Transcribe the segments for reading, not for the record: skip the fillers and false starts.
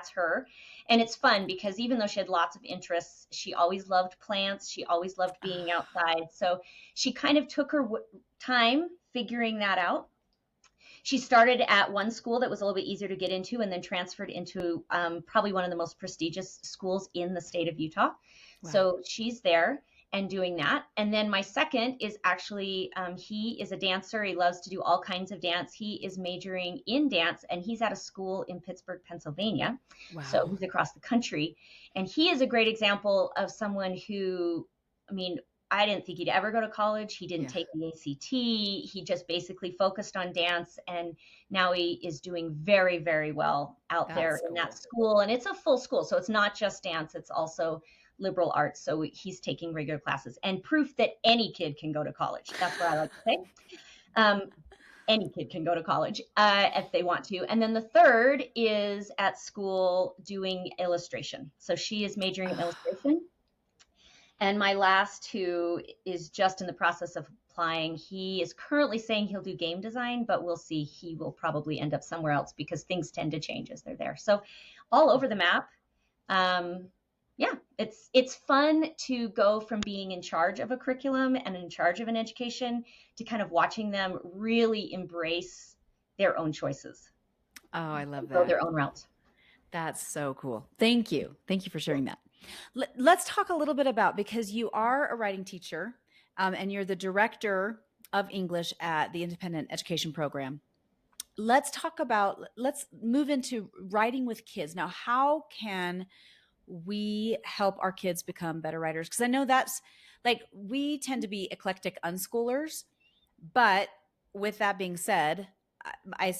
that's her. And it's fun because even though she had lots of interests, she always loved plants. She always loved being outside. So she kind of took her time figuring that out. She started at one school that was a little bit easier to get into and then transferred into probably one of the most prestigious schools in the state of Utah. Wow. So she's there and doing that. And then my second is actually, he is a dancer. He loves to do all kinds of dance. He is majoring in dance and he's at a school in Pittsburgh, Pennsylvania. So Wow. he's across the country. And he is a great example of someone who, I mean, I didn't think he'd ever go to college. He didn't Yeah. take the ACT. He just basically focused on dance. And now he is doing very, very well out there That's in that cool. school. And it's a full school. So it's not just dance, it's also liberal arts. So he's taking regular classes and proof that any kid can go to college. That's what I like to say. Um, any kid can go to college if they want to. And then the third is at school doing illustration. So she is majoring in illustration. And my last who is just in the process of applying, he is currently saying he'll do game design, but we'll see. He will probably end up somewhere else because things tend to change as they're there. So all over the map. Um, yeah, it's fun to go from being in charge of a curriculum and in charge of an education to kind of watching them really embrace their own choices, Oh, I love go that. their own routes. That's so cool. Thank you. Thank you for sharing that. Let's talk a little bit about, because you are a writing teacher, and you're the director of English at the Independent Education Program. Let's move into writing with kids. Now, how can we help our kids become better writers? Because I know that's like, we tend to be eclectic unschoolers, but with that being said, I,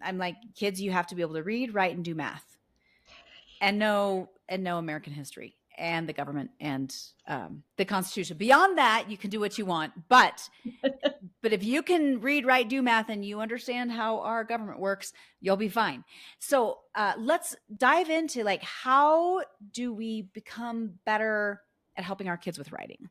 I'm like, kids, you have to be able to read, write, and do math, and know American history and the government and the Constitution. Beyond that, you can do what you want, but if you can read, write, do math, and you understand how our government works, you'll be fine. So let's dive into, like, how do we become better at helping our kids with writing?